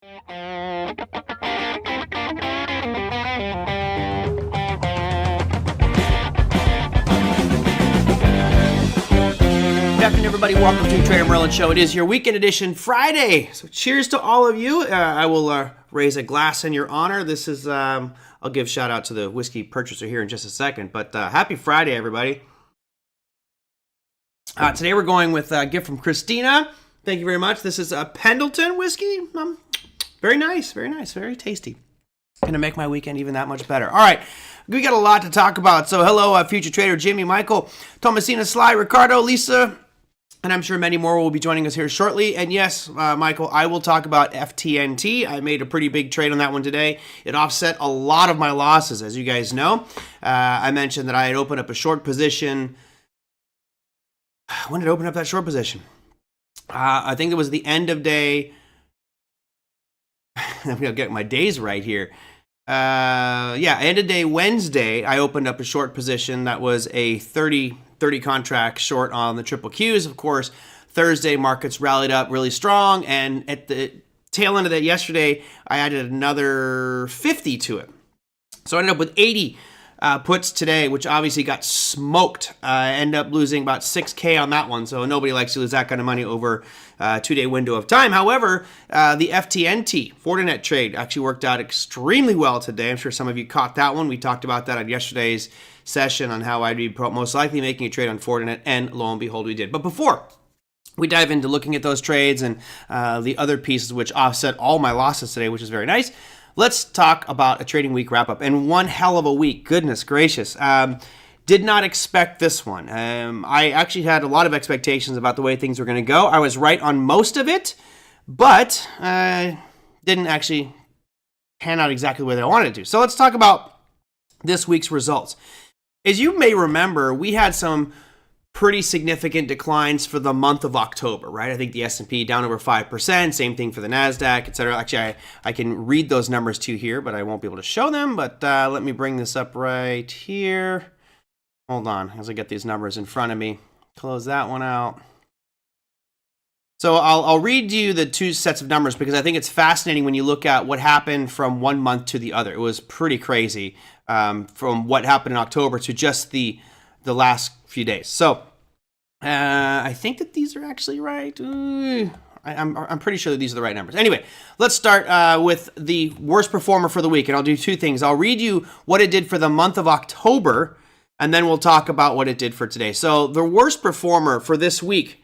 Good afternoon, everybody. Welcome to Trader Merlin Show. It is your weekend edition Friday. So cheers to all of you. I will raise a glass in your honor. This is, I'll give shout out to the whiskey purchaser here in just a second. But happy Friday, everybody. Today we're going with a gift from Christina. Thank you very much. This is a Pendleton whiskey. Very nice, very tasty. Gonna make my weekend even that much better. All right, we got a lot to talk about. So hello, future trader Jimmy, Michael, Thomasina, Sly, Ricardo, Lisa, and I'm sure many more will be joining us here shortly. And yes, Michael, I will talk about FTNT. I made a pretty big trade on that one today. It offset a lot of my losses, as you guys know. I mentioned that I had opened up a short position. When did I open up that short position? I think it was the end of day. I'm going to get my days right here. End of day Wednesday, I opened up a short position that was a 30 contract short on the triple Qs. Of course, Thursday markets rallied up really strong, and at the tail end of that yesterday, I added another 50 to it. So I ended up with 80 puts today, which obviously got smoked. I ended up losing about 6K on that one, so nobody likes to lose that kind of money over a 2-day window of time. However, the FTNT, Fortinet trade, actually worked out extremely well today. I'm sure some of you caught that one. We talked about that on yesterday's session on how I'd be most likely making a trade on Fortinet, and lo and behold, we did. But before we dive into looking at those trades and the other pieces which offset all my losses today, which is very nice, let's talk about a trading week wrap-up. And one hell of a week, goodness gracious. Did not expect this one. I actually had a lot of expectations about the way things were going to go. I was right on most of it, but didn't actually pan out exactly the way that I wanted to. So let's talk about this week's results. As you may remember, we had some pretty significant declines for the month of October, right? I think the S&P down over 5%, same thing for the NASDAQ, etc. Actually, I can read those numbers to you here, but I won't be able to show them. But let me bring this up right here. Hold on, as I get these numbers in front of me. Close that one out. So I'll read you the two sets of numbers because I think it's fascinating when you look at what happened from one month to the other. It was pretty crazy from what happened in October to just the last few days. So I think that these are actually right. I'm pretty sure that these are the right numbers. Anyway, let's start with the worst performer for the week. And I'll do two things. I'll read you what it did for the month of October, and then we'll talk about what it did for today. So the worst performer for this week,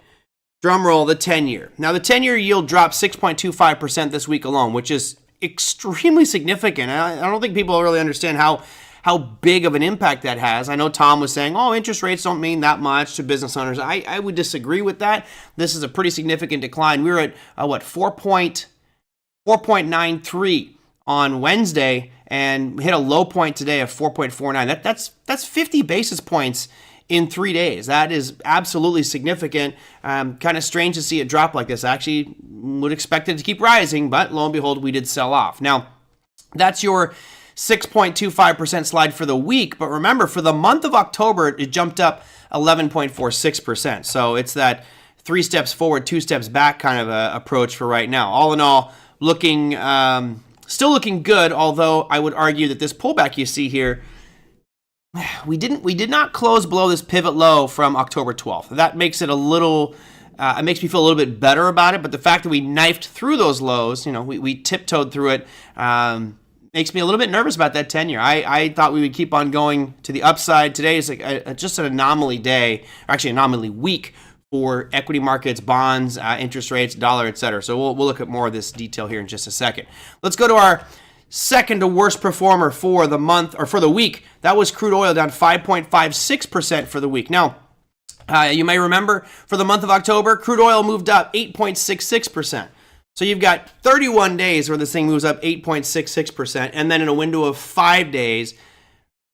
drum roll, the 10-year. Now the 10-year yield dropped 6.25% this week alone, which is extremely significant. I don't think people really understand how big of an impact that has. I know Tom was saying, oh, interest rates don't mean that much to business owners. I would disagree with that. This is a pretty significant decline. We were at, 4.93 on Wednesday and hit a low point today of 4.49. That's 50 basis points in 3 days. That is absolutely significant. Kind of strange to see it drop like this. I actually would expect it to keep rising, but lo and behold, we did sell off. Now, that's your 6.25% slide for the week, but remember, for the month of October, it jumped up 11.46%. So it's that 3 steps forward, 2 steps back kind of a approach for right now. All in all, looking still looking good, although I would argue that this pullback you see here, we did not close below this pivot low from October 12th. That makes it a little, it makes me feel a little bit better about it, but the fact that we knifed through those lows, we tiptoed through it, makes me a little bit nervous about that 10-year. I thought we would keep on going to the upside. Today is just an anomaly day, or actually anomaly week for equity markets, bonds, interest rates, dollar, etc. So we'll look at more of this detail here in just a second. Let's go to our second to worst performer for the month, or for the week. That was crude oil, down 5.56% for the week. Now, you may remember for the month of October, crude oil moved up 8.66%. So you've got 31 days where this thing moves up 8.66%, and then in a window of 5 days,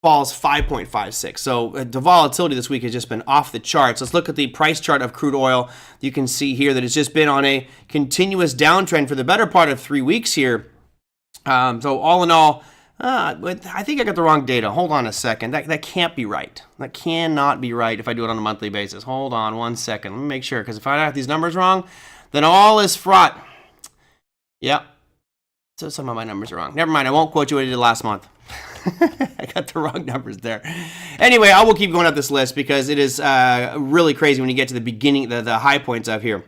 falls 5.56. So the volatility this week has just been off the charts. Let's look at the price chart of crude oil. You can see here that it's just been on a continuous downtrend for the better part of 3 weeks here. So all in all, I think I got the wrong data. Hold on a second. That can't be right. That cannot be right if I do it on a monthly basis. Hold on 1 second. Let me make sure, because if I have these numbers wrong, then all is fraught. Yep. So some of my numbers are wrong. Never mind. I won't quote you what I did last month. I got the wrong numbers there. Anyway, I will keep going up this list because it is really crazy when you get to the beginning, the high points of here.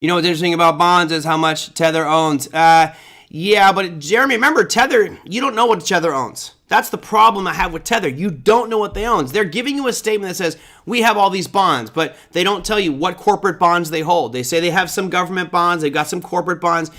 You know what's interesting about bonds is how much Tether owns. Yeah, but Jeremy, remember Tether, you don't know what Tether owns. That's the problem I have with Tether. You don't know what they own. They're giving you a statement that says, we have all these bonds, but they don't tell you what corporate bonds they hold. They say they have some government bonds, they've got some corporate bonds.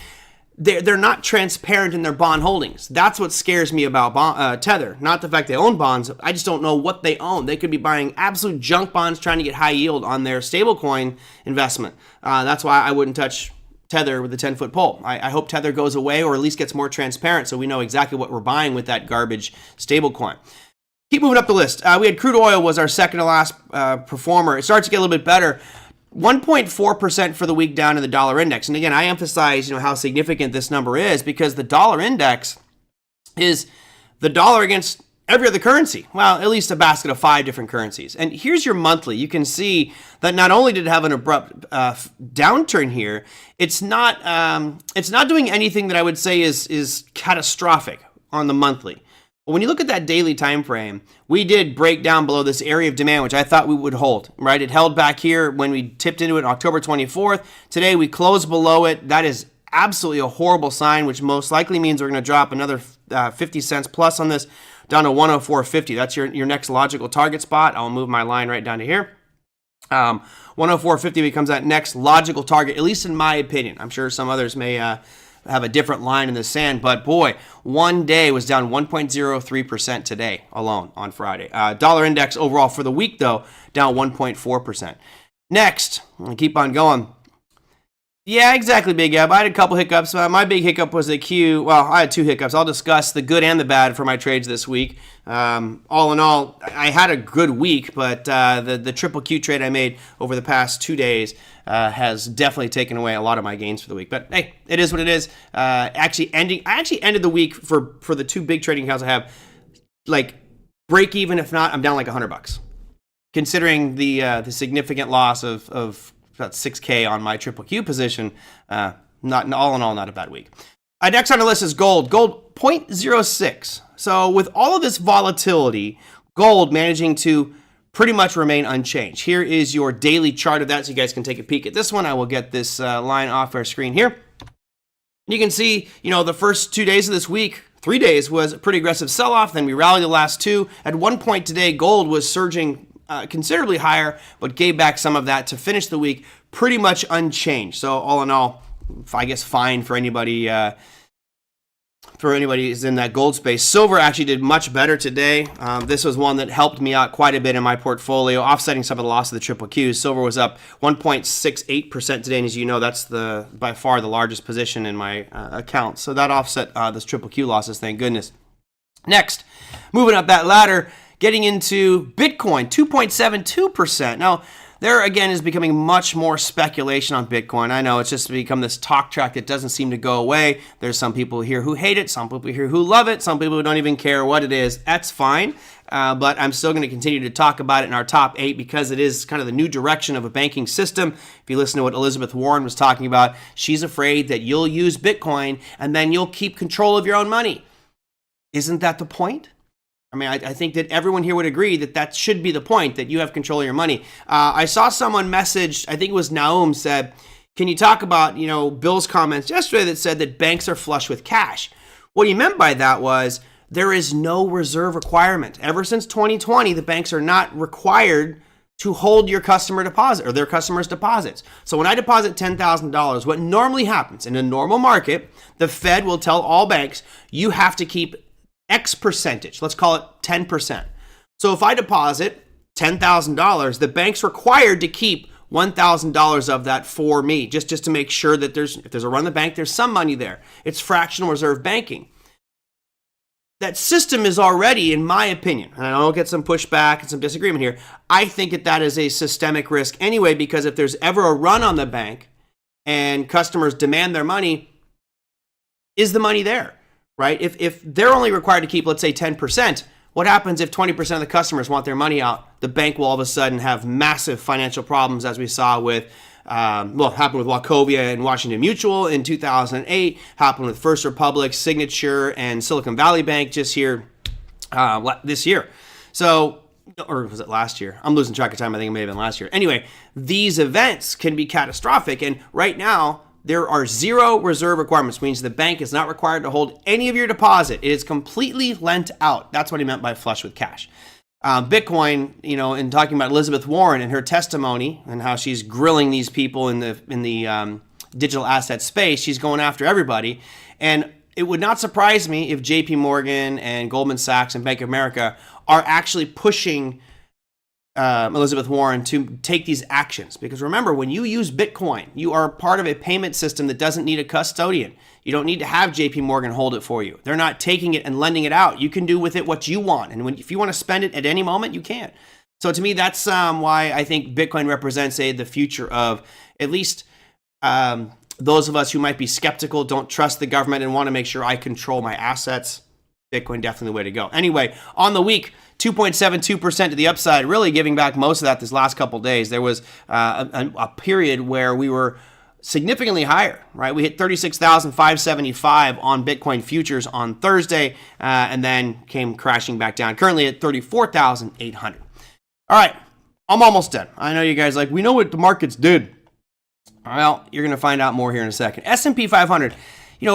They're not transparent in their bond holdings. That's what scares me about Tether. Not the fact they own bonds. I just don't know what they own. They could be buying absolute junk bonds trying to get high yield on their stablecoin investment. That's why I wouldn't touch Tether with a 10-foot pole. I hope Tether goes away or at least gets more transparent so we know exactly what we're buying with that garbage stablecoin. Keep moving up the list. We had crude oil was our second to last performer. It starts to get a little bit better. 1.4% for the week down in the dollar index. And again, I emphasize, how significant this number is because the dollar index is the dollar against every other currency. Well, at least a basket of 5 different currencies. And here's your monthly. You can see that not only did it have an abrupt downturn here, it's not doing anything that I would say is catastrophic on the monthly. But when you look at that daily time frame, we did break down below this area of demand, which I thought we would hold, right? It held back here when we tipped into it October 24th. Today, we closed below it. That is absolutely a horrible sign, which most likely means we're going to drop another 50 cents plus on this down to 104.50. That's your next logical target spot. I'll move my line right down to here. 104.50 becomes that next logical target, at least in my opinion. I'm sure some others may have a different line in the sand, but boy, one day was down 1.03% today alone on Friday. Dollar index overall for the week, though, down 1.4%. Next, I'll keep on going. Yeah, exactly, Big Gab. I had a couple hiccups. My big hiccup was the Q. Well, I had 2 hiccups. I'll discuss the good and the bad for my trades this week. All in all, I had a good week, but the triple Q trade I made over the past 2 days has definitely taken away a lot of my gains for the week. But hey, it is what it is. I actually ended the week for the 2 big trading accounts I have, like break even. If not, I'm down like $100, considering the significant loss of about 6K on my triple Q position. Not all in all, not a bad week. Next on the list is gold. Gold 0.06. So with all of this volatility, gold managing to pretty much remain unchanged. Here is your daily chart of that, so you guys can take a peek at this one. I will get this line off our screen here. You can see, the first 2 days of this week, 3 days was a pretty aggressive sell-off. Then we rallied the last 2. At one point today, gold was surging considerably higher, but gave back some of that to finish the week pretty much unchanged. So all in all, I guess fine for anybody who's in that gold space. Silver actually did much better today. This was one that helped me out quite a bit in my portfolio, offsetting some of the loss of the triple Qs. Silver was up 1.68% today, and as you know, that's by far the largest position in my account. So that offset this triple Q losses, thank goodness. Next, moving up that ladder, getting into Bitcoin, 2.72%. Now, there again is becoming much more speculation on Bitcoin. I know it's just become this talk track that doesn't seem to go away. There's some people here who hate it, some people here who love it, some people who don't even care what it is. That's fine, but I'm still going to continue to talk about it in our top 8 because it is kind of the new direction of a banking system. If you listen to what Elizabeth Warren was talking about, she's afraid that you'll use Bitcoin and then you'll keep control of your own money. Isn't that the point? I mean, I think that everyone here would agree that should be the point, that you have control of your money. I saw someone message, I think it was Naum, said, can you talk about, Bill's comments yesterday that said that banks are flush with cash? What he meant by that was there is no reserve requirement. Ever since 2020, the banks are not required to hold your customer deposit or their customers' deposits. So when I deposit $10,000, what normally happens in a normal market, the Fed will tell all banks, you have to keep X percentage, let's call it 10%. So if I deposit $10,000, the bank's required to keep $1,000 of that for me, just to make sure that if there's a run the bank, there's some money there. It's fractional reserve banking. That system is already, in my opinion, and I'll get some pushback and some disagreement here, I think that is a systemic risk anyway, because if there's ever a run on the bank and customers demand their money, is the money there? Right? If they're only required to keep, let's say, 10%, what happens if 20% of the customers want their money out? The bank will all of a sudden have massive financial problems, as we saw with Well, happened with Wachovia and Washington Mutual in 2008, happened with First Republic, Signature, and Silicon Valley Bank just here this year. So, or was it last year? I'm losing track of time. I think it may have been last year. Anyway, these events can be catastrophic. And right now, there are zero reserve requirements, which means the bank is not required to hold any of your deposit. It is completely lent out. That's what he meant by flush with cash. Bitcoin, in talking about Elizabeth Warren and her testimony and how she's grilling these people in the digital asset space, she's going after everybody. And it would not surprise me if JP Morgan and Goldman Sachs and Bank of America are actually pushing Elizabeth Warren to take these actions. Because remember, when you use Bitcoin, you are part of a payment system that doesn't need a custodian. You don't need to have JP Morgan hold it for you. They're not taking it and lending it out. You can do with it what you want. And if you want to spend it at any moment, you can. So to me, that's why I think Bitcoin represents the future of at least those of us who might be skeptical, don't trust the government, and want to make sure I control my assets. Bitcoin definitely the way to go. Anyway, on the week, 2.72% to the upside, really giving back most of that this last couple of days. There was a period where we were significantly higher, right? We hit 36,575 on Bitcoin futures on Thursday, and then came crashing back down. Currently at 34,800. All right, I'm almost done. I know you guys we know what the markets did. Well, you're going to find out more here in a second. S&P 500.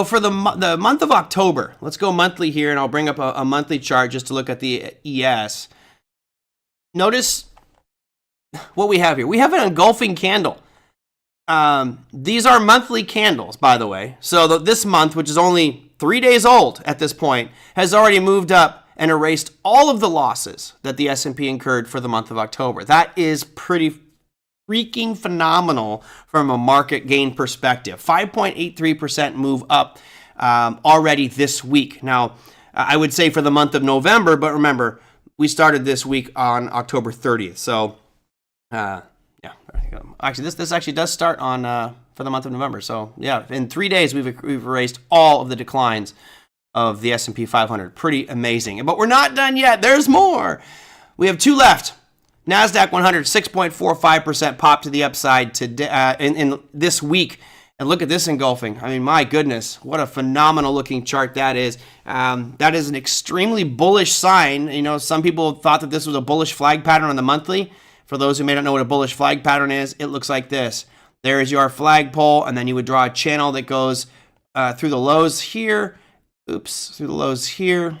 For the month of October, let's go monthly here, and I'll bring up a monthly chart just to look at the ES. Notice what we have here. We have an engulfing candle. These are monthly candles, by the way. So this month, which is only 3 days old at this point, has already moved up and erased all of the losses that the S&P incurred for the month of October. That is pretty freaking phenomenal from a market gain perspective. 5.83% move up already this week. Now, I would say for the month of November, but remember, we started this week on October 30th. So, yeah, actually, this actually does start on for the month of November. So, yeah, in 3 days, we've erased all of the declines of the S&P 500. Pretty amazing. But we're not done yet. There's more. We have two left. NASDAQ 100, 6.45% pop to the upside today in this week. And look at this engulfing. I mean, my goodness, what a phenomenal looking chart that is. That is an extremely bullish sign. Some people thought that this was a bullish flag pattern on the monthly. For those who may not know what a bullish flag pattern is, it looks like this. There is your flagpole, and then you would draw a channel that goes through the lows here. Oops, through the lows here.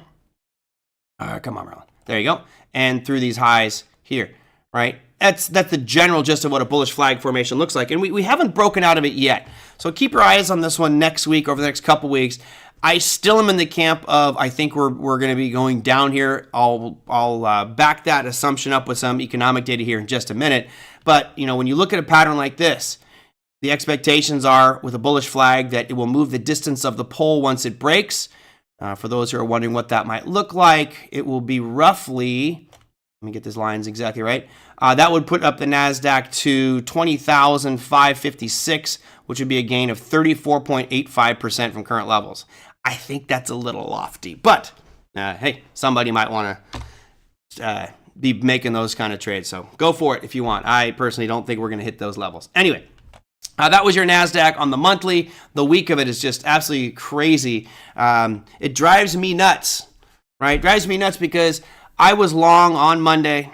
Come on, Merlin. There you go. And through these highs here, right? That's the general gist of what a bullish flag formation looks like. And we haven't broken out of it yet. So keep your eyes on this one next week, over the next couple weeks. I still am in the camp of I think we're going to be going down here. I'll back that assumption up with some economic data here in just a minute. But, when you look at a pattern like this, the expectations are with a bullish flag that it will move the distance of the pole once it breaks. For those who are wondering what that might look like, it will be roughly... Let me get these lines exactly right. That would put up the NASDAQ to 20,556, which would be a gain of 34.85% from current levels. I think that's a little lofty, but hey, somebody might want to be making those kind of trades. So go for it if you want. I personally don't think we're going to hit those levels. Anyway, that was your NASDAQ on the monthly. The week of it is just absolutely crazy. It drives me nuts, right? It drives me nuts because I was long on Monday,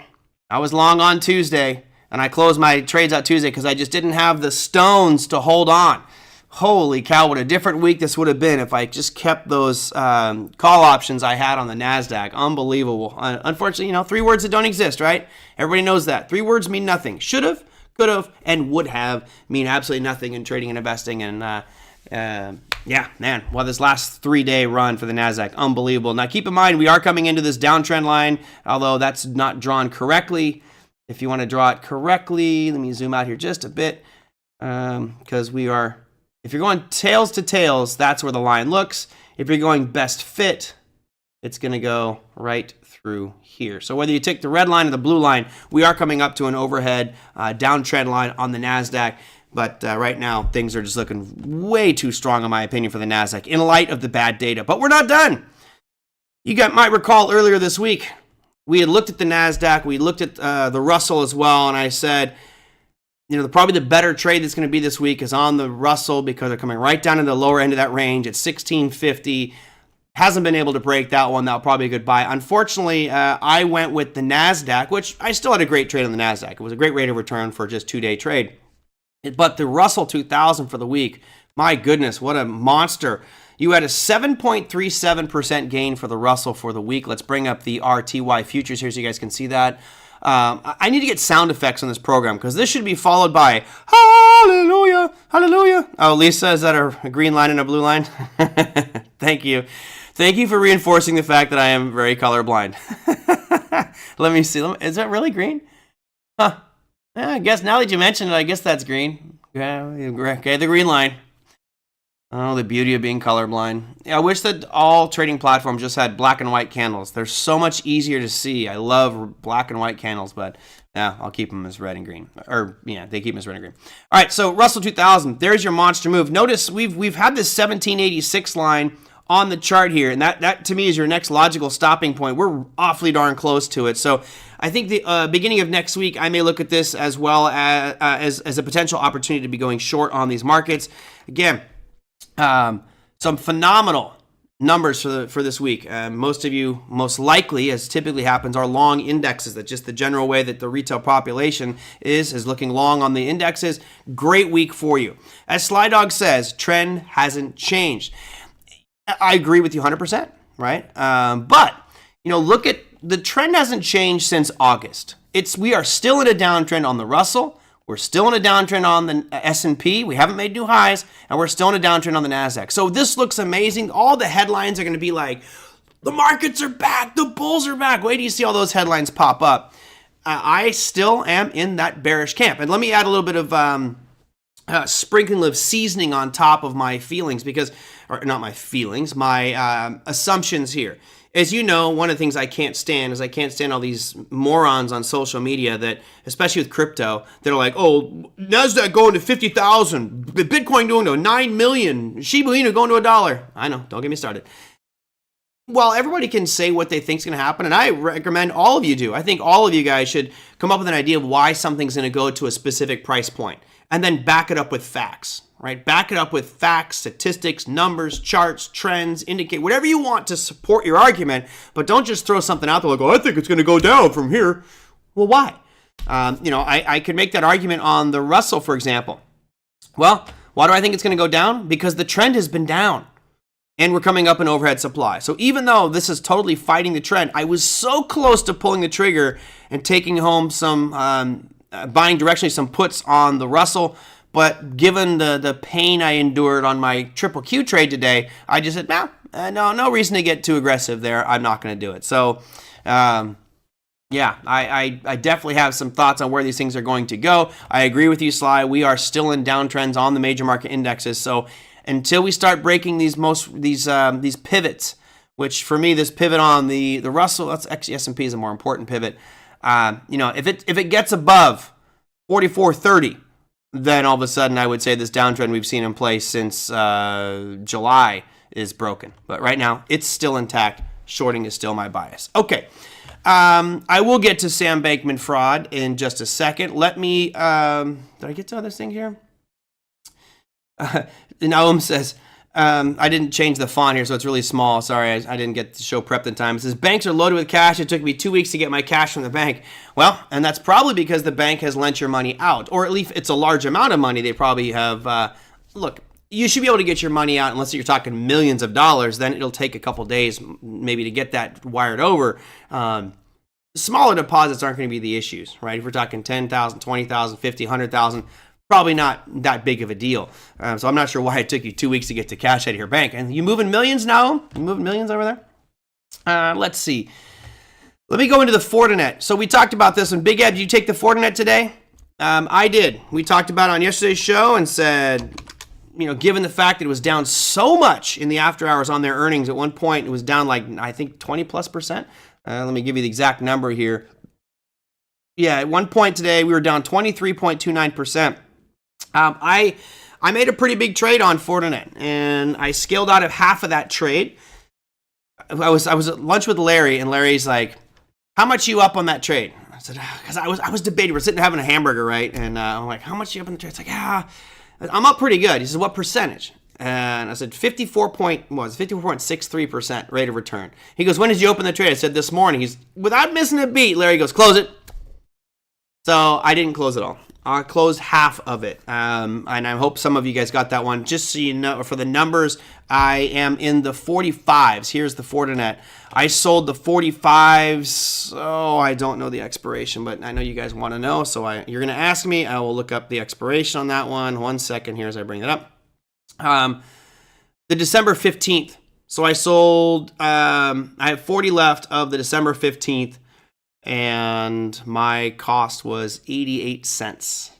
I was long on Tuesday, and I closed my trades out Tuesday because I just didn't have the stones to hold on. Holy cow, what a different week this would have been if I just kept those call options I had on the NASDAQ. Unbelievable. Unfortunately, 3 words that don't exist, right? Everybody knows that. 3 words mean nothing. Should have, could have, and would have mean absolutely nothing in trading and investing. And yeah, man, well, this last 3-day run for the NASDAQ, unbelievable. Now, keep in mind, we are coming into this downtrend line, although that's not drawn correctly. If you want to draw it correctly, let me zoom out here just a bit, because if you're going tails to tails, that's where the line looks. If you're going best fit, it's going to go right through here. So whether you take the red line or the blue line, we are coming up to an overhead downtrend line on the NASDAQ. But right now, things are just looking way too strong, in my opinion, for the NASDAQ in light of the bad data. But we're not done. You might recall earlier this week, we had looked at the NASDAQ. We looked at the Russell as well. And I said, probably the better trade that's going to be this week is on the Russell because they're coming right down to the lower end of that range at 1650. Hasn't been able to break that one. That'll probably be a good buy. Unfortunately, I went with the NASDAQ, which I still had a great trade on the NASDAQ. It was a great rate of return for just 2-day trade. But the Russell 2000 for the week, my goodness, what a monster. You had a 7.37% gain for the Russell for the week. Let's bring up the RTY futures here so you guys can see that. I need to get sound effects on this program because this should be followed by hallelujah, hallelujah. Oh, Lisa, is that a green line and a blue line? Thank you. Thank you for reinforcing the fact that I am very colorblind. Let me see. Is that really green? Huh. Yeah, I guess now that you mentioned it, I guess that's green. Okay, the green line. Oh, the beauty of being colorblind. Yeah, I wish that all trading platforms just had black and white candles. They're so much easier to see. I love black and white candles, but yeah, I'll keep them as red and green. Or yeah, they keep them as red and green. All right, so Russell 2000, there's your monster move. Notice we've had this 1786 line on the chart here, and that to me is your next logical stopping point. We're awfully darn close to it. So I think the beginning of next week, I may look at this as well as a potential opportunity to be going short on these markets. Again, some phenomenal numbers for this week. Most of you, most likely, as typically happens, are long indexes. That's just the general way that the retail population is looking long on the indexes. Great week for you. As Sly Dog says, trend hasn't changed. I agree with you 100%, right? But, look at the trend hasn't changed since August. We are still in a downtrend on the Russell. We're still in a downtrend on the S&P. We haven't made new highs, and we're still in a downtrend on the NASDAQ. So this looks amazing. All the headlines are going to be like, the markets are back, the bulls are back. Wait till you see all those headlines pop up. I still am in that bearish camp. And let me add a little bit of sprinkling of seasoning on top of my feelings or not my feelings, my assumptions here. As you know, one of the things I can't stand is I can't stand all these morons on social media that, especially with crypto, that are like, oh, NASDAQ going to 50,000, Bitcoin going to 9 million, Shiba Inu going to $1. I know, don't get me started. Well, everybody can say what they think is going to happen, and I recommend all of you do. I think all of you guys should come up with an idea of why something's going to go to a specific price point, and then back it up with facts. Right? Back it up with facts, statistics, numbers, charts, trends, indicate whatever you want to support your argument, but don't just throw something out there like, oh, I think it's going to go down from here. Well, why? I could make that argument on the Russell, for example. Well, why do I think it's going to go down? Because the trend has been down and we're coming up in overhead supply. So even though this is totally fighting the trend, I was so close to pulling the trigger and taking home some, buying directionally some puts on the Russell. But given the pain I endured on my triple Q trade today, I just said, no reason to get too aggressive there. I'm not going to do it. So, I definitely have some thoughts on where these things are going to go. I agree with you, Sly. We are still in downtrends on the major market indexes. So until we start breaking these pivots, which for me, this pivot on the Russell, that's actually S&P is a more important pivot. If it gets above 44.30. Then all of a sudden I would say this downtrend we've seen in place since July is broken. But right now, it's still intact. Shorting is still my bias. Okay. I will get to Sam Bankman fraud in just a second. Let me... did I get to this thing here? Naum says... I didn't change the font here, so it's really small. Sorry, I didn't get the show prepped in time. It says, banks are loaded with cash. It took me 2 weeks to get my cash from the bank. Well, and that's probably because the bank has lent your money out, or at least it's a large amount of money. They probably have, look, you should be able to get your money out unless you're talking millions of dollars. Then it'll take a couple days maybe to get that wired over. Smaller deposits aren't going to be the issues, right? If we're talking 10,000, 20,000, 50, 100,000, probably not that big of a deal. So I'm not sure why it took you 2 weeks to get the cash out of your bank. And you moving millions now? You moving millions over there? Let's see. Let me go into the Fortinet. So we talked about this one. Big Ed, did you take the Fortinet today? I did. We talked about it on yesterday's show and said, given the fact that it was down so much in the after hours on their earnings, at one point it was down like, I think 20+%. Let me give you the exact number here. Yeah, at one point today we were down 23.29%. I made a pretty big trade on Fortinet, and I scaled out of half of that trade. I was at lunch with Larry, and Larry's like, how much you up on that trade? I said, because I was debating. We're sitting having a hamburger, right? And I'm like, how much are you up in the trade? It's like, I'm up pretty good. He said, what percentage? And I said 54.63% rate of return. He goes, when did you open the trade? I said, this morning. He's, without missing a beat, Larry goes, close it. So I didn't close it all. I closed half of it. And I hope some of you guys got that one. Just so you know, for the numbers, I am in the 45s. Here's the Fortinet. I sold the 45s. Oh, I don't know the expiration, but I know you guys want to know. So you're going to ask me. I will look up the expiration on that one. 1 second here as I bring it up. The December 15th. So I sold, I have 40 left of the December 15th, and my cost was 88 cents.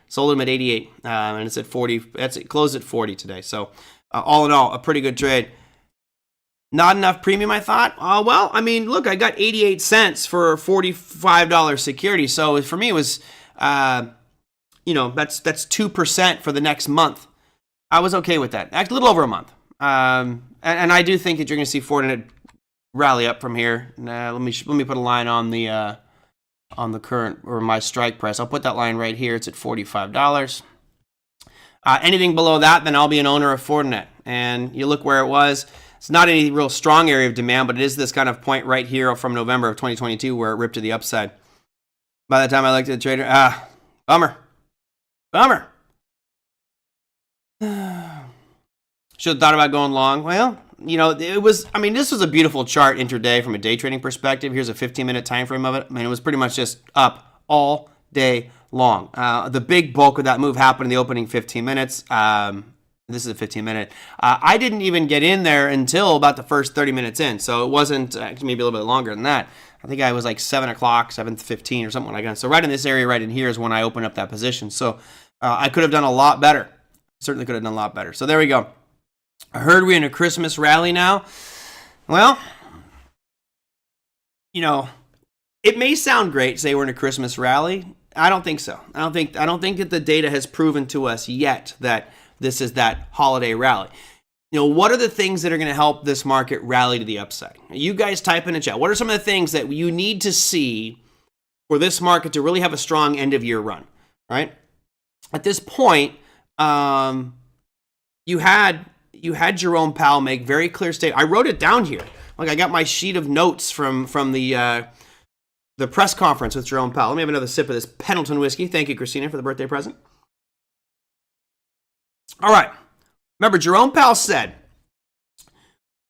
Sold them at 88, and it's at 40. It closed at 40 today. So all in all, a pretty good trade. Not enough premium, I thought. Well, I mean, look, I got 88 cents for a $45 security. So for me, it was, that's 2% for the next month. I was okay with that. A little over a month. And I do think that you're going to see Fortinet rally up from here. Let me put a line on the current, or my strike price. I'll put that line right here. It's at $45. Anything below that, then I'll be an owner of Fortinet. And you look where it was. It's not any real strong area of demand, but it is this kind of point right here from November of 2022 where it ripped to the upside. By the time I looked at the trader, bummer. Should have thought about going long. Well, this was a beautiful chart intraday from a day trading perspective. Here's a 15-minute time frame of it. I mean, it was pretty much just up all day long. The big bulk of that move happened in the opening 15 minutes. This is a 15-minute. I didn't even get in there until about the first 30 minutes in, so it wasn't maybe a little bit longer than that. I think I was like 7 o'clock, 7:15 or something like that. So right in this area right in here is when I opened up that position. So I could have done a lot better. Certainly could have done a lot better. So there we go. I heard we're in a Christmas rally now. Well, it may sound great to say we're in a Christmas rally. I don't think so. I don't think that the data has proven to us yet that this is that holiday rally. What are the things that are going to help this market rally to the upside? You guys type in the chat. What are some of the things that you need to see for this market to really have a strong end of year run, right? At this point, you had Jerome Powell make very clear statement. I wrote it down here. Like, I got my sheet of notes from the press conference with Jerome Powell. Let me have another sip of this Pendleton whiskey. Thank you, Christina, for the birthday present. All right. Remember, Jerome Powell said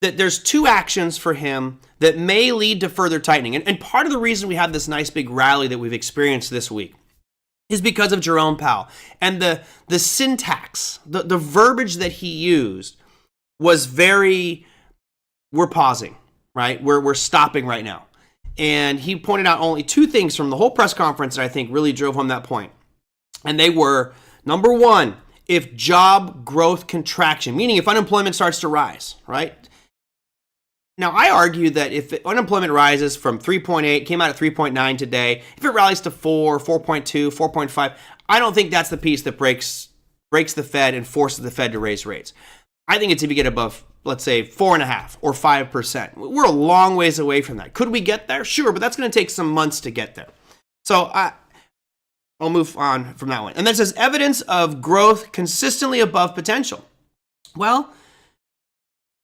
that there's two actions for him that may lead to further tightening. And part of the reason we have this nice big rally that we've experienced this week is because of Jerome Powell. And the syntax, the verbiage that he used was very, we're pausing, right? We're stopping right now. And he pointed out only two things from the whole press conference that I think really drove home that point. And they were, number one, if job growth contraction, meaning if unemployment starts to rise, right? Now, I argue that if unemployment rises from 3.8, came out at 3.9 today, if it rallies to 4, 4.2, 4.5, I don't think that's the piece that breaks the Fed and forces the Fed to raise rates. I think it's if you get above, let's say, 4.5 or 5%. We're a long ways away from that. Could we get there? Sure, but that's going to take some months to get there. So I'll move on from that one. And then it says evidence of growth consistently above potential. Well,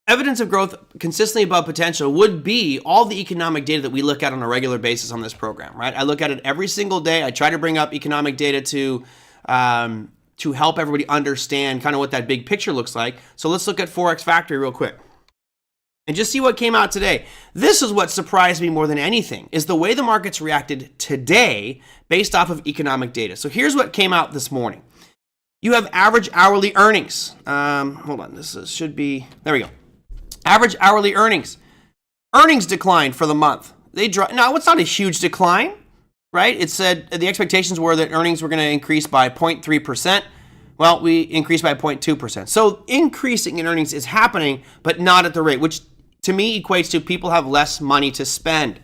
evidence of growth consistently above potential would be all the economic data that we look at on a regular basis on this program, right? I look at it every single day. I try to bring up economic data to help everybody understand kind of what that big picture looks like. So let's look at Forex Factory real quick and just see what came out today. This is what surprised me more than anything, is the way the markets reacted today based off of economic data. So here's what came out this morning. You have average hourly earnings. Hold on, should be, there we go. Average hourly earnings. Earnings declined for the month. Now, it's not a huge decline, right? It said the expectations were that earnings were going to increase by 0.3%. Well, we increased by 0.2%. So increasing in earnings is happening, but not at the rate, which to me equates to people have less money to spend.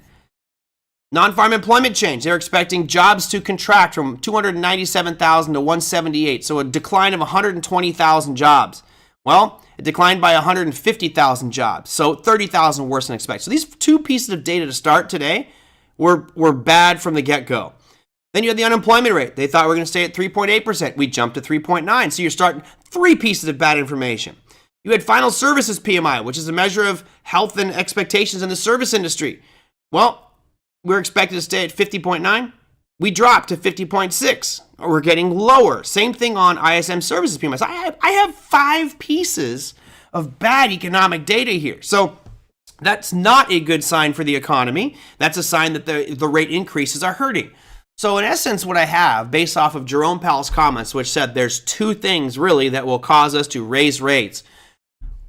Non-farm employment change. They're expecting jobs to contract from 297,000 to 178. So a decline of 120,000 jobs. Well, it declined by 150,000 jobs. So 30,000 worse than expected. So these two pieces of data to start today were bad from the get-go. Then you had the unemployment rate. They thought we were going to stay at 3.8%. We jumped to 3.9. So you're starting 3 pieces of bad information. You had final services PMI, which is a measure of health and expectations in the service industry. Well, we're expected to stay at 50.9. We dropped to 50.6. We're getting lower. Same thing on ISM services PMI. So I have 5 pieces of bad economic data here. So that's not a good sign for the economy. That's a sign that the rate increases are hurting. So in essence, what I have, based off of Jerome Powell's comments, which said there's 2 things really that will cause us to raise rates,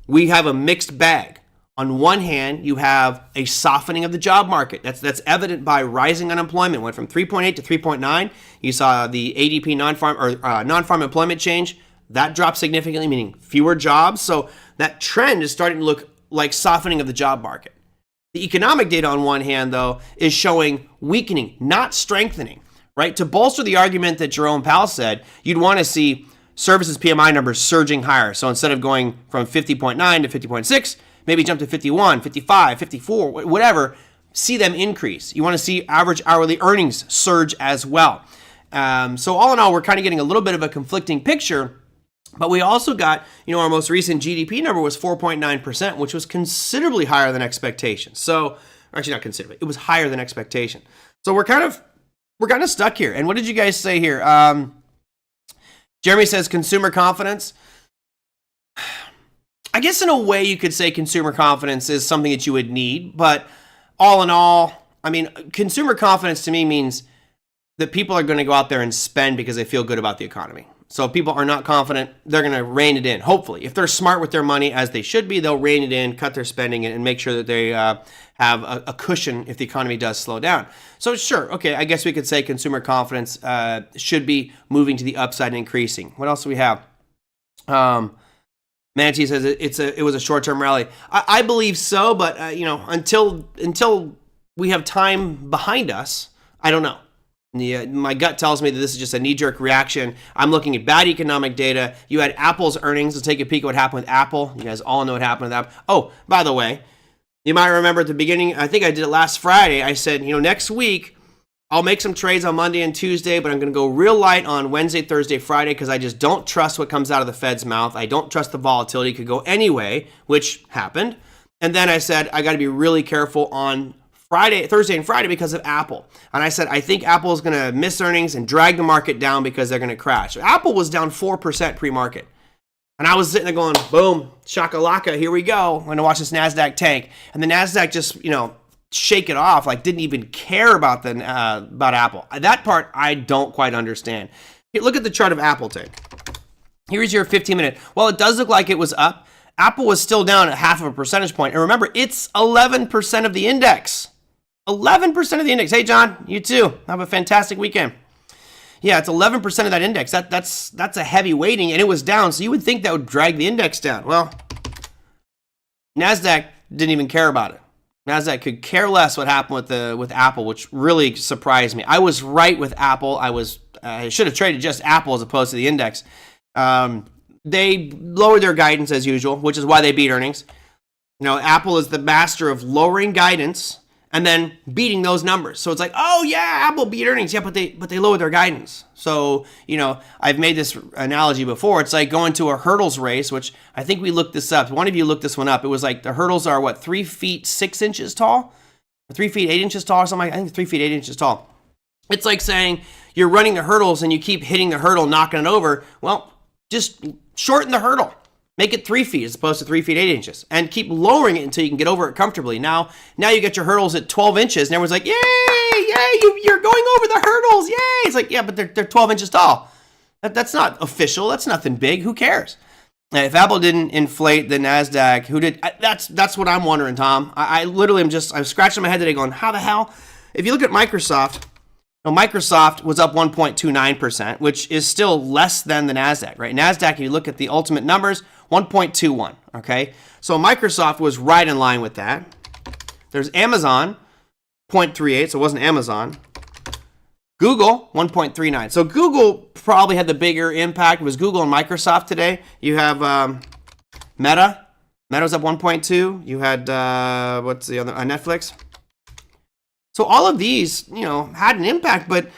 we have a mixed bag. On one hand, you have a softening of the job market. That's evident by rising unemployment. Went from 3.8 to 3.9. You saw the ADP non-farm employment change. That dropped significantly, meaning fewer jobs. So that trend is starting to look like softening of the job market. The economic data on one hand, though, is showing weakening, not strengthening, right? To bolster the argument that Jerome Powell said, you'd want to see services PMI numbers surging higher. So instead of going from 50.9 to 50.6, maybe jump to 51, 55, 54, whatever, see them increase. You want to see average hourly earnings surge as well. So all in all, we're kind of getting a little bit of a conflicting picture. But we also got, our most recent GDP number was 4.9%, which was considerably higher than expectations. So, actually not considerably, it was higher than expectation. So we're kind of stuck here. And what did you guys say here? Jeremy says consumer confidence. I guess in a way you could say consumer confidence is something that you would need. But all in all, consumer confidence to me means that people are going to go out there and spend because they feel good about the economy. So if people are not confident, they're going to rein it in, hopefully. If they're smart with their money, as they should be, they'll rein it in, cut their spending, and make sure that they have a cushion if the economy does slow down. So sure, okay, I guess we could say consumer confidence should be moving to the upside and increasing. What else do we have? Manatee says it was a short-term rally. I believe so, but until we have time behind us, I don't know. My gut tells me that this is just a knee-jerk reaction. I'm looking at bad economic data. You had Apple's earnings. Let's take a peek at what happened with Apple. You guys all know what happened with Apple. Oh, by the way, you might remember at the beginning, I think I did it last Friday, I said, next week, I'll make some trades on Monday and Tuesday, but I'm going to go real light on Wednesday, Thursday, Friday, because I just don't trust what comes out of the Fed's mouth. I don't trust the volatility. It could go anyway, which happened. And then I said, I got to be really careful on Thursday and Friday because of Apple. And I said, I think Apple is going to miss earnings and drag the market down because they're going to crash. Apple was down 4% pre-market. And I was sitting there going, boom, shakalaka, here we go. I'm going to watch this NASDAQ tank. And the NASDAQ just, shake it off, like didn't even care about about Apple. That part I don't quite understand. Here, look at the chart of Apple tank. Here's your 15-minute. Well, it does look like it was up. Apple was still down at 0.5 percentage point. And remember, it's 11% of the index. 11% of the index. Hey, John, you too. Have a fantastic weekend. Yeah, it's 11% of that index. That's a heavy weighting, and it was down. So you would think that would drag the index down. Well, NASDAQ didn't even care about it. NASDAQ could care less what happened with Apple, which really surprised me. I was right with Apple. I should have traded just Apple as opposed to the index. They lowered their guidance as usual, which is why they beat earnings. Apple is the master of lowering guidance and then beating those numbers. So it's like, oh yeah, Apple beat earnings. Yeah, but they lowered their guidance. So, I've made this analogy before. It's like going to a hurdles race, which I think we looked this up. One of you looked this one up. It was like the hurdles are 3 feet 6 inches tall? Or 3 feet 8 inches tall or something? I think 3 feet 8 inches tall. It's like saying you're running the hurdles and you keep hitting the hurdle, knocking it over. Well, just shorten the hurdle. Make it 3 feet as opposed to 3 feet 8 inches, and keep lowering it until you can get over it comfortably. Now you get your hurdles at 12 inches, and everyone's like, "Yay! You're going over the hurdles! Yay!" It's like, yeah, but they're 12 inches tall. That's not official. That's nothing big. Who cares? If Apple didn't inflate the NASDAQ, who did? That's what I'm wondering, Tom. I literally I'm scratching my head today, going, how the hell? If you look at Microsoft. Microsoft was up 1.29%, which is still less than the NASDAQ, right? NASDAQ, if you look at the ultimate numbers, 1.21, okay? So Microsoft was right in line with that. There's Amazon, 0.38, so it wasn't Amazon. Google, 1.39. So Google probably had the bigger impact. It was Google and Microsoft today. You have Meta. Meta's up 1.2. You had, what's the other? Netflix. So all of these, had an impact, but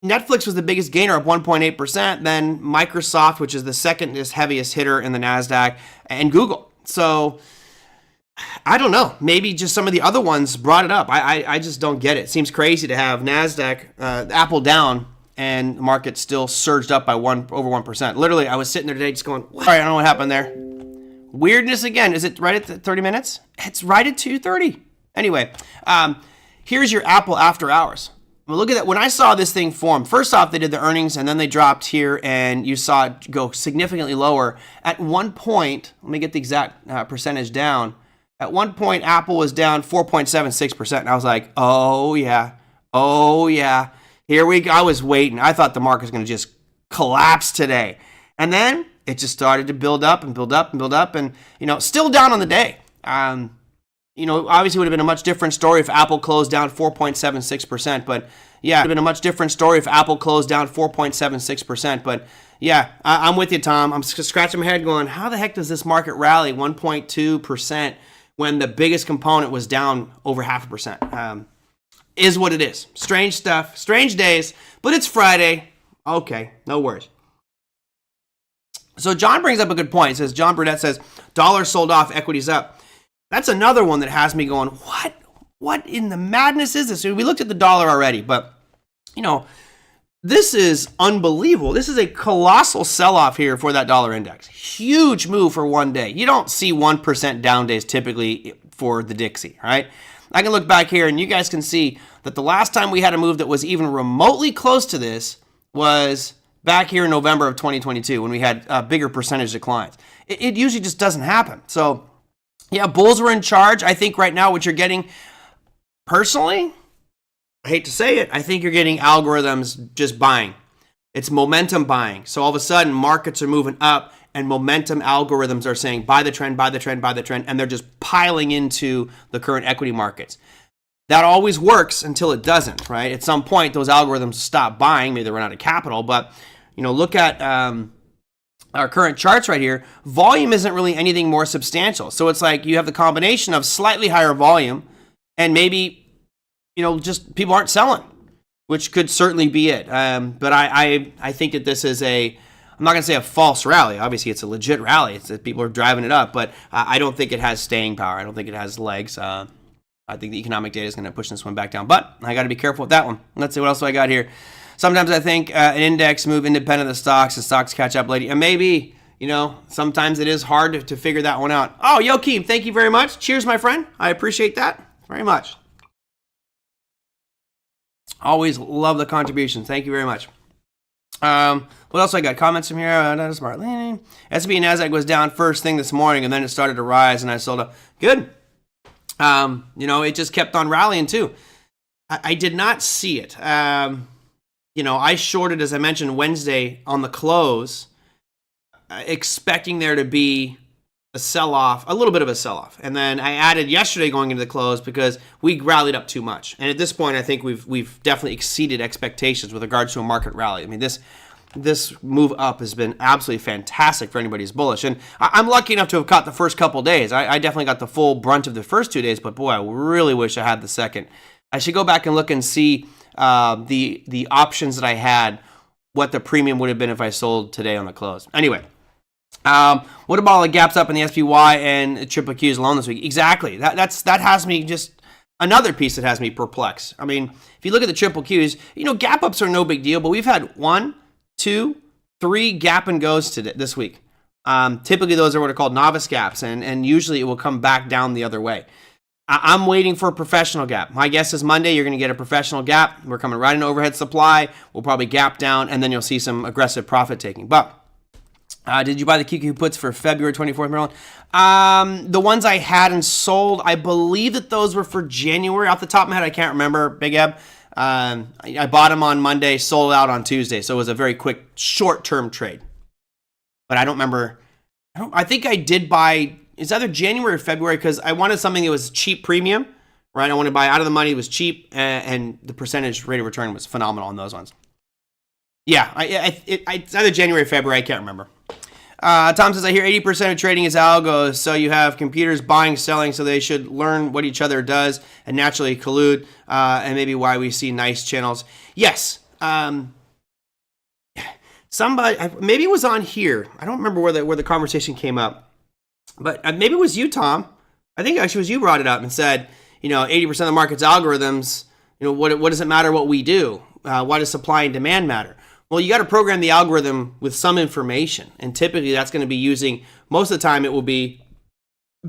Netflix was the biggest gainer, up 1.8%. Then Microsoft, which is the second heaviest hitter in the NASDAQ, and Google. So I don't know. Maybe just some of the other ones brought it up. I just don't get it. It seems crazy to have NASDAQ, Apple down, and the market still surged up by over 1%. Literally, I was sitting there today just going, what? All right, I don't know what happened there. Weirdness again. Is it right at 30 minutes? It's right at 2:30. Anyway, here's your Apple after hours. Well, look at that. When I saw this thing form, first off, they did the earnings, and then they dropped here, and you saw it go significantly lower. At one point, let me get the exact percentage down. At one point, Apple was down 4.76%, and I was like, oh, yeah. Here we go. I was waiting. I thought the market was going to just collapse today. And then it just started to build up, and still down on the day. Obviously it would have been a much different story if Apple closed down 4.76%, but yeah, it would have been a much different story if Apple closed down 4.76%, but yeah, I'm with you, Tom. I'm scratching my head going, how the heck does this market rally 1.2% when the biggest component was down over 0.5%? Is what it is. Strange stuff, strange days, but it's Friday. Okay, no worries. So John brings up a good point. He says, John Burnett says, dollar sold off, equities up. That's another one that has me going, what in the madness is this? We looked at the dollar already, but, this is unbelievable. This is a colossal sell-off here for that dollar index. Huge move for one day. You don't see 1% down days typically for the Dixie, right? I can look back here, and you guys can see that the last time we had a move that was even remotely close to this was back here in November of 2022 when we had bigger percentage declines. It usually just doesn't happen. So, yeah, bulls were in charge. I think right now what you're getting, personally, I hate to say it, I think you're getting algorithms just buying. It's momentum buying. So all of a sudden, markets are moving up, and momentum algorithms are saying, buy the trend, buy the trend, buy the trend, and they're just piling into the current equity markets. That always works until it doesn't, right? At some point, those algorithms stop buying. Maybe they run out of capital, but look at our current charts right here. Volume isn't really anything more substantial. So it's like you have the combination of slightly higher volume and maybe, just people aren't selling, which could certainly be it. But I think that this is I'm not going to say a false rally. Obviously, it's a legit rally. It's that people are driving it up, but I don't think it has staying power. I don't think it has legs. I think the economic data is going to push this one back down, but I got to be careful with that one. Let's see what else do I got here. Sometimes I think an index move independent of the stocks and stocks catch up later. And maybe, sometimes it is hard to figure that one out. Oh, Joachim, thank you very much. Cheers, my friend. I appreciate that very much. Always love the contributions. Thank you very much. What else I got? Comments from here. Not a smart leaning. S&P and NASDAQ was down first thing this morning, and then it started to rise, and I sold up. Good. It just kept on rallying too. I did not see it. I shorted, as I mentioned, Wednesday on the close, expecting there to be a sell-off, a little bit of a sell-off. And then I added yesterday going into the close because we rallied up too much. And at this point, I think we've definitely exceeded expectations with regards to a market rally. I mean, this move up has been absolutely fantastic for anybody who's bullish. And I'm lucky enough to have caught the first couple days. I definitely got the full brunt of the first 2 days, but boy, I really wish I had the second. I should go back and look and see the options that I had, what the premium would have been if I sold today on the close. Anyway, what about all the gaps up in the SPY and triple Qs alone this week? Exactly. That has me just another piece that has me perplexed. I mean, if you look at the triple Qs, gap ups are no big deal, but we've had 1, 2, 3 gap and goes this week. Typically, those are what are called novice gaps, and usually it will come back down the other way. I'm waiting for a professional gap. My guess is Monday you're going to get a professional gap. We're coming right into overhead supply. We'll probably gap down, and then you'll see some aggressive profit taking. But did you buy the QQ puts for February 24th, Merlin? The ones I had and sold, I believe that those were for January. Off the top of my head, I can't remember, Big Eb. I bought them on Monday, sold out on Tuesday. So it was a very quick, short-term trade. But I don't remember. I think I did buy... It's either January or February because I wanted something that was cheap premium, right? I wanted to buy out of the money. It was cheap, and the percentage rate of return was phenomenal on those ones. Yeah, it's either January or February. I can't remember. Tom says, I hear 80% of trading is algos, so you have computers buying, selling, so they should learn what each other does and naturally collude, and maybe why we see nice channels. Yes. Somebody, maybe it was on here. I don't remember where the conversation came up, but maybe it was you, Tom. I think actually it was you brought it up and said, 80% of the market's algorithms, what does it matter what we do? Why does supply and demand matter? Well, you got to program the algorithm with some information, and typically that's going to be using, most of the time it will be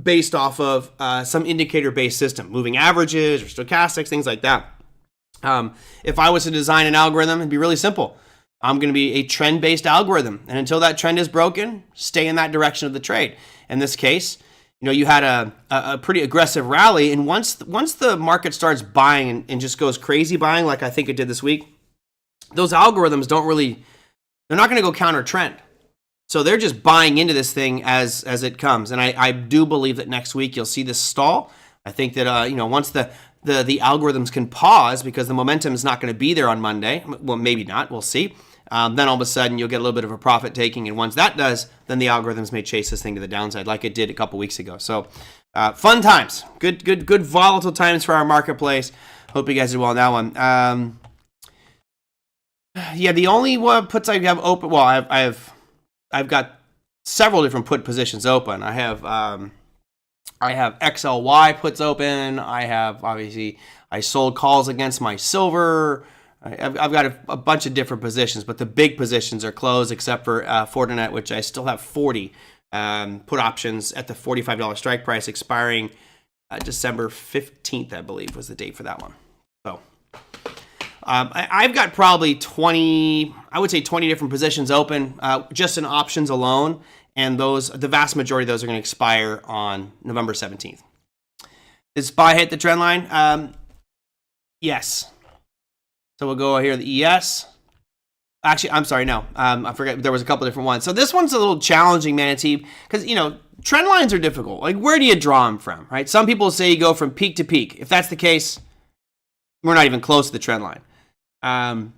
based off of some indicator-based system, moving averages or stochastics, things like that. If I was to design an algorithm, it'd be really simple. I'm going to be a trend-based algorithm, and until that trend is broken, stay in that direction of the trade. In this case, you had a pretty aggressive rally, and once the market starts buying and just goes crazy buying, like I think it did this week, those algorithms they're not going to go counter trend. So they're just buying into this thing as it comes. And I do believe that next week you'll see this stall. I think that, once the algorithms can pause because the momentum is not going to be there on Monday. Well, maybe not. We'll see. Then all of a sudden you'll get a little bit of a profit taking. And once that does, then the algorithms may chase this thing to the downside like it did a couple weeks ago. So fun times. Good volatile times for our marketplace. Hope you guys did well on that one. Yeah, the only puts I have open. Well, I've got several different put positions open. I have XLY puts open. I sold calls against my silver. I've got a bunch of different positions, but the big positions are closed except for Fortinet, which I still have 40 put options at the $45 strike price expiring December 15th, I believe was the date for that one. So. I've got probably 20 different positions open just in options alone, and the vast majority of those are going to expire on November 17th. Did SPY hit the trend line? Yes. So we'll go here, the ES. Actually, I'm sorry, no. I forgot, there was a couple different ones. So this one's a little challenging, Manatee, because, trend lines are difficult. Like, where do you draw them from, right? Some people say you go from peak to peak. If that's the case, we're not even close to the trend line. And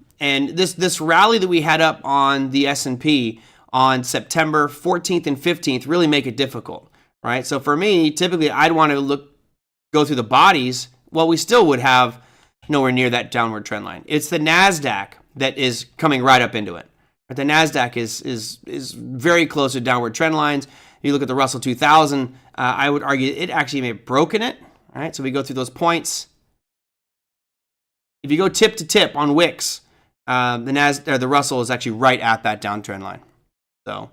this rally that we had up on the S&P on September 14th and 15th really make it difficult, right? So for me, typically I'd want to go through the bodies. Well, we still would have nowhere near that downward trend line. It's the NASDAQ that is coming right up into it. But the NASDAQ is very close to downward trend lines. If you look at the Russell 2000, I would argue it actually may have broken it, right? So we go through those points. If you go tip to tip on Wix, the Russell is actually right at that downtrend line. So,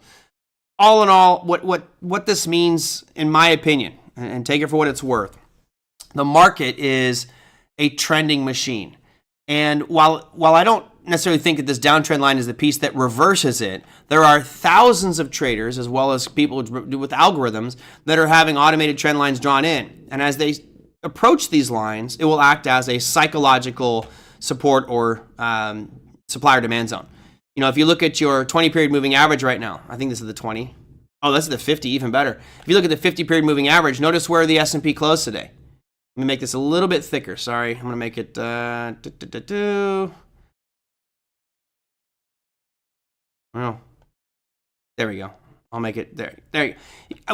all in all, what this means, in my opinion, and take it for what it's worth, the market is a trending machine. And while I don't necessarily think that this downtrend line is the piece that reverses it, there are thousands of traders, as well as people with algorithms, that are having automated trend lines drawn in. And as they approach these lines, it will act as a psychological support or supply or demand zone. If you look at your 20-period moving average right now, I think this is the 20. Oh, this is the 50, even better. If you look at the 50-period moving average, notice where the S&P closed today. Let me make this a little bit thicker. Sorry, I'm going to make it... Well, there we go. I'll make it there. There.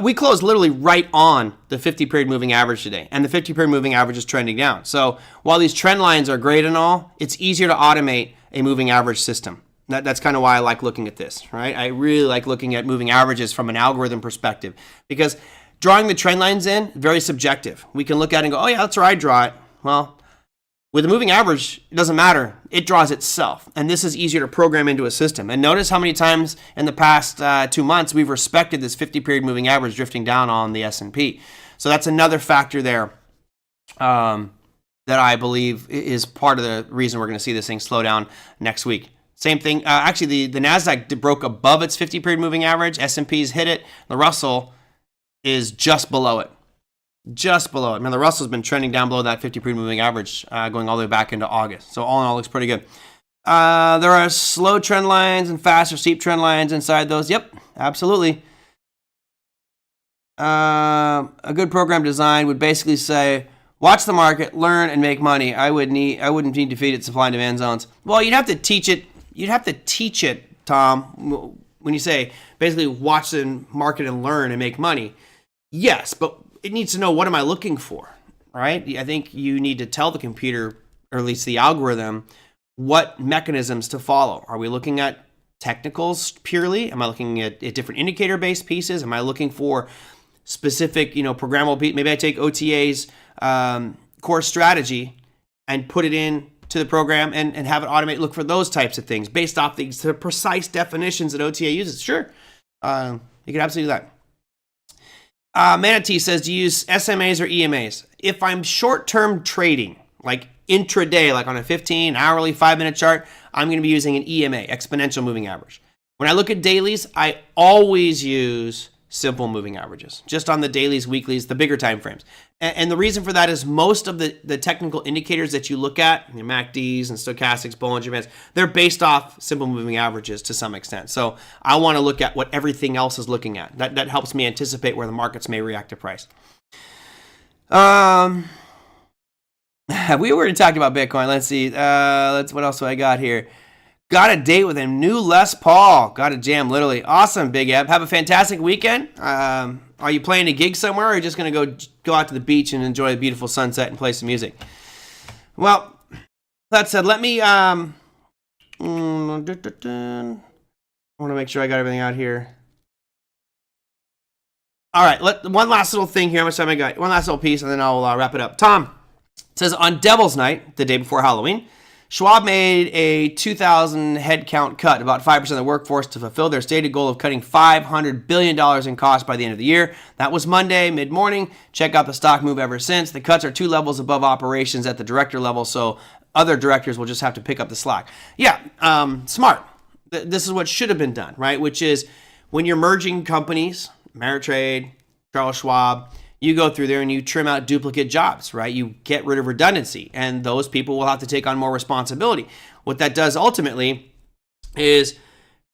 We closed literally right on the 50-period moving average today, and the 50-period moving average is trending down. So while these trend lines are great and all, it's easier to automate a moving average system. That's kind of why I like looking at this, right? I really like looking at moving averages from an algorithm perspective, because drawing the trend lines in, very subjective. We can look at it and go, oh yeah, that's where I draw it. Well, with a moving average, it doesn't matter. It draws itself. And this is easier to program into a system. And notice how many times in the past 2 months we've respected this 50-period moving average drifting down on the S&P. So that's another factor there that I believe is part of the reason we're going to see this thing slow down next week. Same thing. Actually, the NASDAQ broke above its 50-period moving average. S&P's hit it. The Russell is just below it. Just below it. Man, the Russell's been trending down below that 50-period moving average going all the way back into August. So all in all, looks pretty good. There are slow trend lines and fast or steep trend lines inside those. Yep, absolutely. A good program design would basically say, watch the market, learn, and make money. I wouldn't need to feed it supply and demand zones. Well, you'd have to teach it. You'd have to teach it, Tom. when you say basically watch the market and learn and make money, yes, but it needs to know, what am I looking for, right? I think you need to tell the computer, or at least the algorithm, what mechanisms to follow. Are we looking at technicals purely? Am I looking at different indicator-based pieces? Am I looking for specific, programmable? Maybe I take OTA's core strategy and put it in to the program and have it automate, look for those types of things based off the precise definitions that OTA uses. Sure, you can absolutely do that. Manatee says, do you use SMAs or EMAs? If I'm short-term trading, like intraday, like on a 15, hourly, 5-minute chart, I'm going to be using an EMA, exponential moving average. When I look at dailies, I always use simple moving averages, just on the dailies, weeklies, the bigger time frames. And the reason for that is most of the technical indicators that you look at, MACDs and stochastics, Bollinger Bands, they're based off simple moving averages to some extent. So I want to look at what everything else is looking at. That helps me anticipate where the markets may react to price. We already talked about Bitcoin. Let's see. What else do I got here? Got a date with a new Les Paul. Got a jam, literally. Awesome, Big Eb. Have a fantastic weekend. Are you playing a gig somewhere, or are you just going to go out to the beach and enjoy the beautiful sunset and play some music? Well, that said, let me... I want to make sure I got everything out here. All right, one last little thing here. How much time I got? One last little piece, and then I'll wrap it up. Tom says, on Devil's Night, the day before Halloween, Schwab made a 2,000 headcount cut, about 5% of the workforce, to fulfill their stated goal of cutting $500 billion in costs by the end of the year. That was Monday, mid-morning. Check out the stock move ever since. The cuts are 2 levels above operations at the director level, so other directors will just have to pick up the slack. Yeah, smart. This is what should have been done, right? Which is when you're merging companies, Ameritrade, Charles Schwab, you go through there and you trim out duplicate jobs, right? You get rid of redundancy, and those people will have to take on more responsibility. What that does ultimately is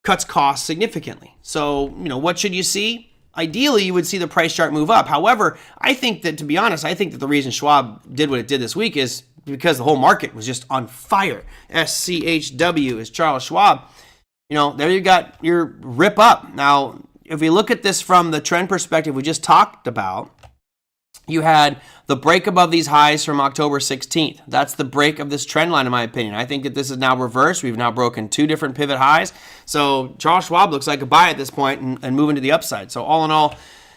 cuts costs significantly. So, what should you see? Ideally, you would see the price chart move up. However, I think that, to be honest, the reason Schwab did what it did this week is because the whole market was just on fire. SCHW is Charles Schwab. There you got your rip up. Now, if we look at this from the trend perspective we just talked about, you had the break above these highs from October 16th. That's the break of this trend line, in my opinion. I think that this is now reversed. We've now broken 2 different pivot highs. So Charles Schwab looks like a buy at this point and moving to the upside. So all in all,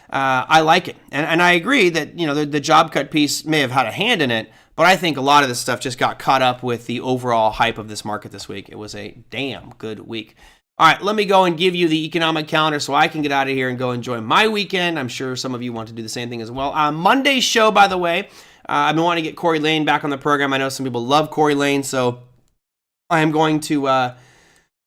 I like it. And I agree that the job cut piece may have had a hand in it, but I think a lot of this stuff just got caught up with the overall hype of this market this week. It was a damn good week. All right, let me go and give you the economic calendar so I can get out of here and go enjoy my weekend. I'm sure some of you want to do the same thing as well. Monday's show, by the way, I've been wanting to get Corey Lane back on the program. I know some people love Corey Lane, so I am going to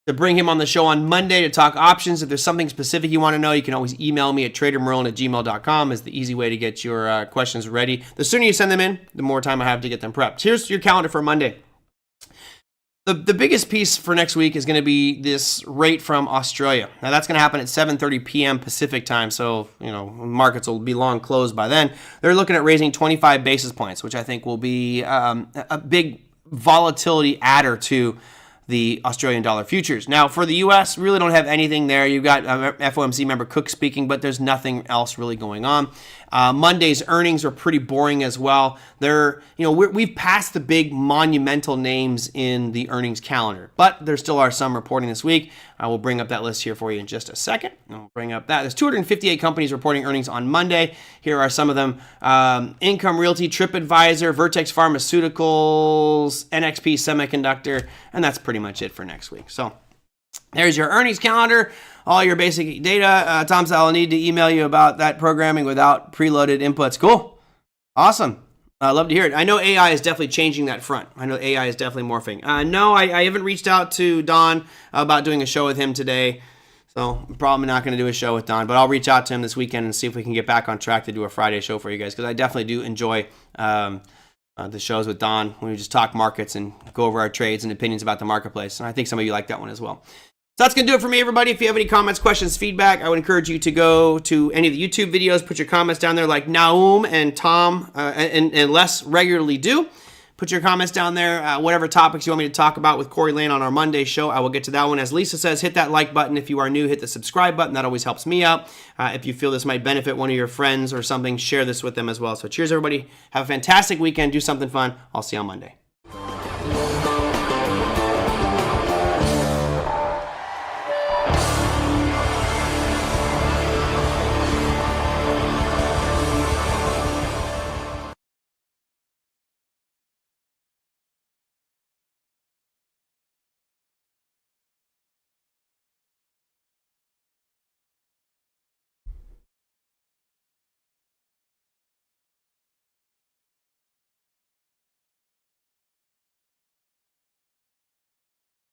bring him on the show on Monday to talk options. If there's something specific you want to know, you can always email me at TraderMerlin@gmail.com is the easy way to get your questions ready. The sooner you send them in, the more time I have to get them prepped. Here's your calendar for Monday. The biggest piece for next week is going to be this rate from Australia. Now, that's going to happen at 7:30 p.m. Pacific time, so markets will be long closed by then. They're looking at raising 25 basis points, which I think will be a big volatility adder to the Australian dollar futures. Now, for the U.S., really don't have anything there. You've got FOMC member Cook speaking, but there's nothing else really going on. Monday's earnings are pretty boring as well. We've passed the big monumental names in the earnings calendar, but there still are some reporting this week. I will bring up that list here for you in just a second. I'll bring up that. There's 258 companies reporting earnings on Monday. Here are some of them. Income Realty, TripAdvisor, Vertex Pharmaceuticals, NXP Semiconductor, and that's pretty much it for next week. So there's your earnings calendar, all your basic data. Tom said I'll need to email you about that programming without preloaded inputs. Cool. Awesome. I love to hear it. I know AI is definitely changing that front. I know AI is definitely morphing. No, I haven't reached out to Don about doing a show with him today. So I'm probably not going to do a show with Don, but I'll reach out to him this weekend and see if we can get back on track to do a Friday show for you guys, because I definitely do enjoy the shows with Don when we just talk markets and go over our trades and opinions about the marketplace. And I think some of you like that one as well. So that's going to do it for me, everybody. If you have any comments, questions, feedback, I would encourage you to go to any of the YouTube videos, put your comments down there like Naum and Tom and Les regularly do. Put your comments down there. Whatever topics you want me to talk about with Corey Lane on our Monday show, I will get to that one. As Lisa says, hit that like button. If you are new, hit the subscribe button. That always helps me out. If you feel this might benefit one of your friends or something, share this with them as well. So cheers, everybody. Have a fantastic weekend. Do something fun. I'll see you on Monday.